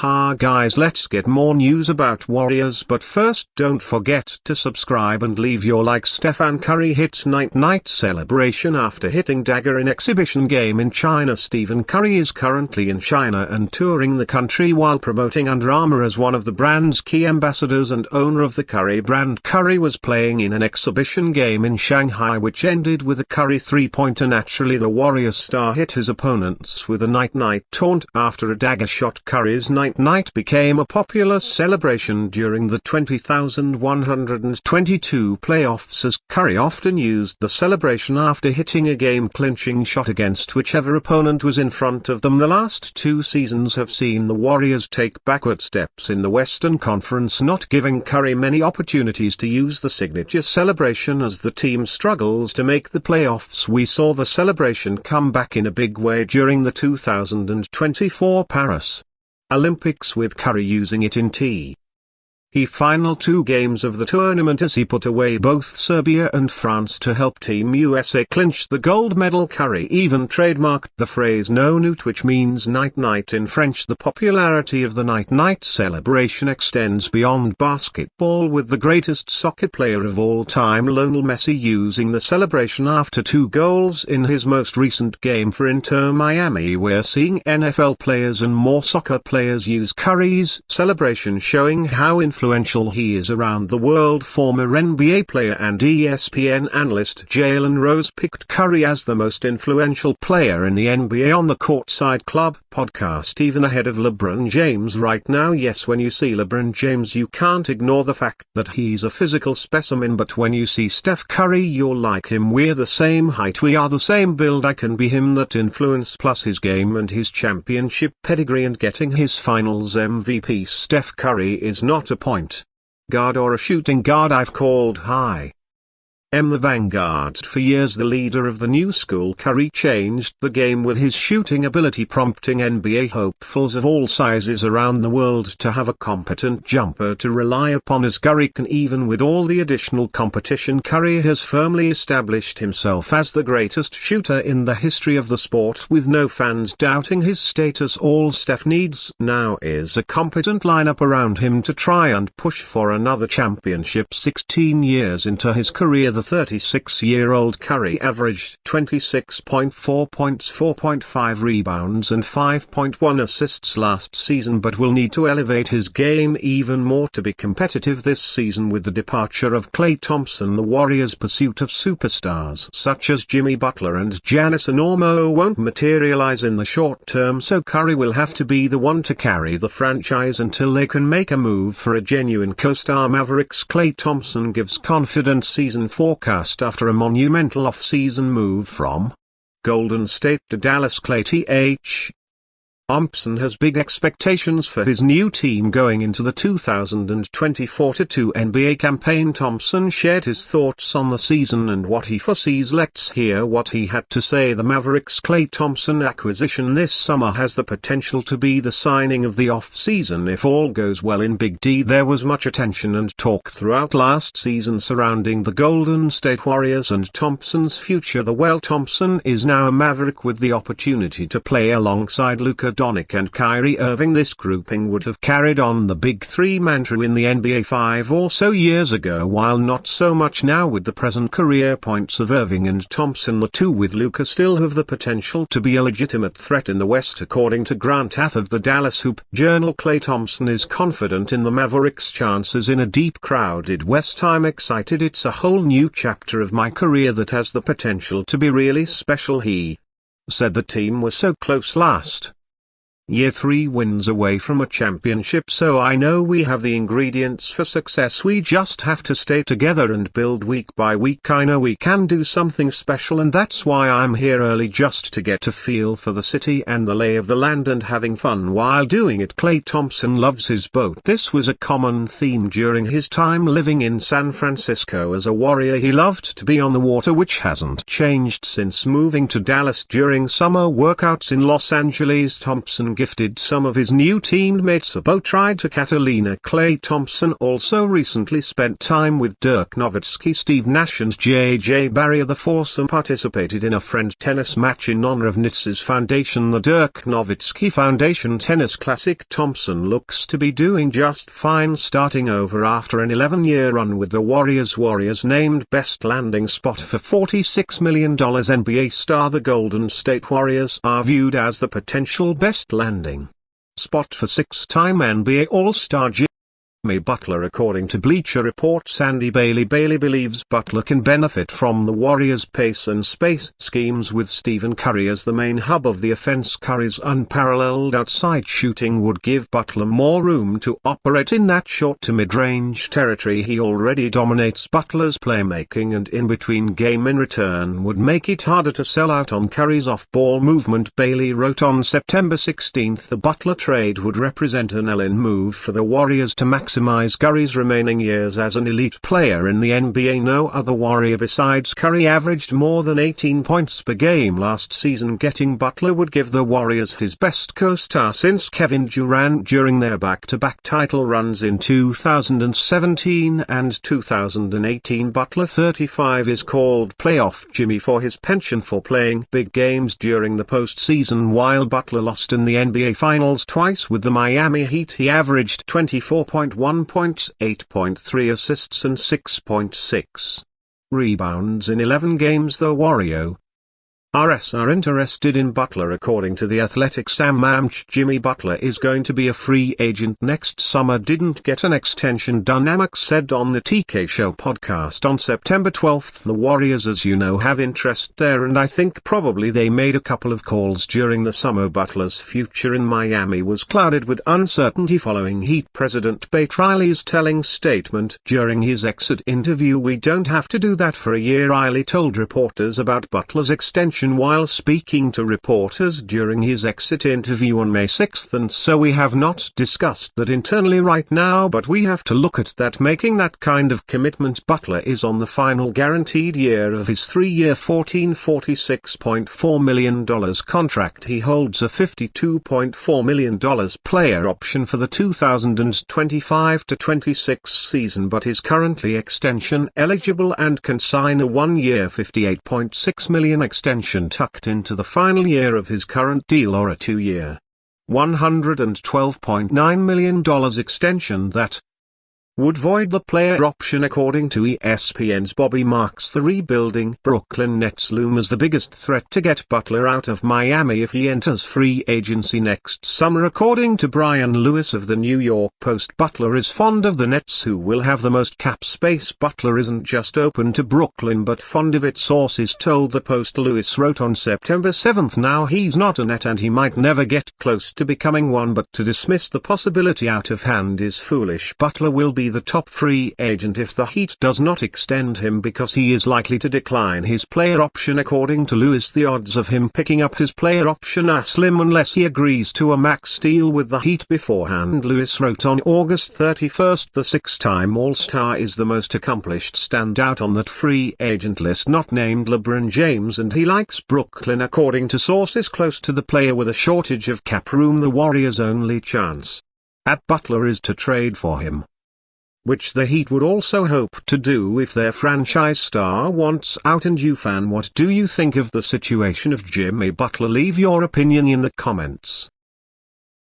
Ha guys, let's get more news about Warriors, but first don't forget to subscribe and leave your like. Stephen Curry hits night-night celebration after hitting dagger in exhibition game in China. Stephen Curry is currently in China and touring the country while promoting Under Armour as one of the brand's key ambassadors and owner of the Curry brand. Curry was playing in an exhibition game in Shanghai which ended with a Curry three-pointer. Naturally, the Warriors star hit his opponents with a night-night taunt after a dagger shot. Curry's night became a popular celebration during the 20,122 playoffs, as Curry often used the celebration after hitting a game-clinching shot against whichever opponent was in front of them. The last two seasons have seen the Warriors take backward steps in the Western Conference, not giving Curry many opportunities to use the signature celebration as the team struggles to make the playoffs. We saw the celebration come back in a big way during the 2024 Paris Olympics, with Curry using it in T. He final two games of the tournament as he put away both Serbia and France to help Team USA clinch the gold medal. Curry even trademarked the phrase "no noot," which means night-night in French. The popularity of the night-night celebration extends beyond basketball, with the greatest soccer player of all time, Lionel Messi, using the celebration after two goals in his most recent game for Inter Miami. We're seeing NFL players and more soccer players use Curry's celebration, showing how influential he is around the world. Former NBA player and ESPN analyst Jalen Rose picked Curry as the most influential player in the NBA on the Courtside Club podcast, even ahead of LeBron James right now. Yes, when you see LeBron James you can't ignore the fact that he's a physical specimen, but when you see Steph Curry you're like him. We're the same height, we are the same build. I can be him. That influence plus his game and his championship pedigree and getting his finals MVP. Steph Curry is not a point guard or a shooting guard. I've called high the vanguard for years. The leader of the new school, Curry changed the game with his shooting ability, prompting NBA hopefuls of all sizes around the world to have a competent jumper to rely upon. As Curry can, even with all the additional competition, Curry has firmly established himself as the greatest shooter in the history of the sport, with no fans doubting his status. All Steph needs now is a competent lineup around him to try and push for another championship. 16 years into his career, the 36-year-old Curry averaged 26.4 points, 4.5 rebounds and 5.1 assists last season, but will need to elevate his game even more to be competitive this season. With the departure of Klay Thompson, the Warriors' pursuit of superstars such as Jimmy Butler and Giannis Enormo won't materialize in the short term, so Curry will have to be the one to carry the franchise until they can make a move for a genuine co-star. Mavericks Klay Thompson gives confident season forecast after a monumental off-season move from Golden State to Dallas. Klay Thompson has big expectations for his new team going into the 2024-22 NBA campaign. Thompson shared his thoughts on the season and what he foresees. Let's hear what he had to say. The Mavericks' Klay Thompson acquisition this summer has the potential to be the signing of the off-season if all goes well in Big D. There was much attention and talk throughout last season surrounding the Golden State Warriors and Thompson's future. Thompson is now a Maverick with the opportunity to play alongside Luka Doncic and Kyrie Irving. This grouping would have carried on the Big Three mantra in the NBA 5 or so years ago, while not so much now with the present career points of Irving and Thompson. The two with Luka still have the potential to be a legitimate threat in the West. According to Grant Ath of the Dallas Hoop Journal, Klay Thompson is confident in the Mavericks' chances in a deep, crowded West. I'm excited. It's a whole new chapter of my career that has the potential to be really special. He said the team was so close last year, 3 wins away from a championship, so I know we have the ingredients for success. We just have to stay together and build week by week. I know we can do something special, and that's why I'm here early, just to get a feel for the city and the lay of the land and having fun while doing it. Klay Thompson loves his boat. This was a common theme during his time living in San Francisco as a Warrior. He loved to be on the water, which hasn't changed since moving to Dallas. During summer workouts in Los Angeles, Thompson gifted some of his new teammates a bow tied to Catalina. Klay Thompson also recently spent time with Dirk Nowitzki. Steve Nash and J.J. Barrier, the foursome, participated in a friend tennis match in honor of NITS's foundation, the Dirk Nowitzki Foundation Tennis Classic. Thompson looks to be doing just fine, starting over after an 11-year run with the Warriors. Warriors named best landing spot for $46 million. NBA star. The Golden State Warriors are viewed as the potential best landing spot for six-time NBA All-Star Jimmy Butler, according to Bleacher Report. Sandy Bailey believes Butler can benefit from the Warriors' pace and space schemes with Stephen Curry as the main hub of the offense. Curry's unparalleled outside shooting would give Butler more room to operate in that short to mid-range territory. He already dominates Butler's playmaking, and in-between game in return would make it harder to sell out on Curry's off-ball movement. Bailey wrote on September 16 the Butler trade would represent an all-in move for the Warriors to maximize Curry's remaining years as an elite player in the NBA. No other Warrior besides Curry averaged more than 18 points per game last season. Getting Butler would give the Warriors his best co-star since Kevin Durant during their back-to-back title runs in 2017 and 2018. Butler, 35, is called Playoff Jimmy for his penchant for playing big games during the postseason. While Butler lost in the NBA Finals twice with the Miami Heat, he averaged 24.1 points, 8.3 assists and 6.6 rebounds in 11 games. The Warriors are interested in Butler. According to The Athletic, Sam Mamch, Jimmy Butler is going to be a free agent next summer. Didn't get an extension done, Amak said on the TK Show podcast on September 12. The Warriors, as you know, have interest there, and I think probably they made a couple of calls during the summer. Butler's future in Miami was clouded with uncertainty following Heat president Pat Riley's telling statement during his exit interview. "We don't have to do that for a year," Riley told reporters about Butler's extension while speaking to reporters during his exit interview on May 6, and so we have not discussed that internally right now, but we have to look at that, making that kind of commitment. Butler is on the final guaranteed year of his 3-year $46.4 million contract. He holds a $52.4 million player option for the 2025-26 season, but is currently extension eligible and can sign a 1-year $58.6 million extension tucked into the final year of his current deal, or a 2-year $112.9 million extension that would void the player option. According to ESPN's Bobby Marks, the rebuilding Brooklyn Nets loom as the biggest threat to get Butler out of Miami if he enters free agency next summer. According to Brian Lewis of the New York Post, Butler is fond of the Nets, who will have the most cap space. Butler isn't just open to Brooklyn but fond of it, sources told the Post. Lewis wrote on September 7, "Now he's not a Net and he might never get close to becoming one, but to dismiss the possibility out of hand is foolish. Butler will be the top free agent if the Heat does not extend him, because he is likely to decline his player option." According to Lewis, the odds of him picking up his player option are slim unless he agrees to a max deal with the Heat beforehand. Lewis wrote on August 31, "The six-time All-Star is the most accomplished standout on that free agent list not named LeBron James, and he likes Brooklyn." According to sources close to the player, with a shortage of cap room, the Warriors' only chance at Butler is to trade for him, which the Heat would also hope to do if their franchise star wants out. And you, fan, what do you think of the situation of Jimmy Butler? Leave your opinion in the comments.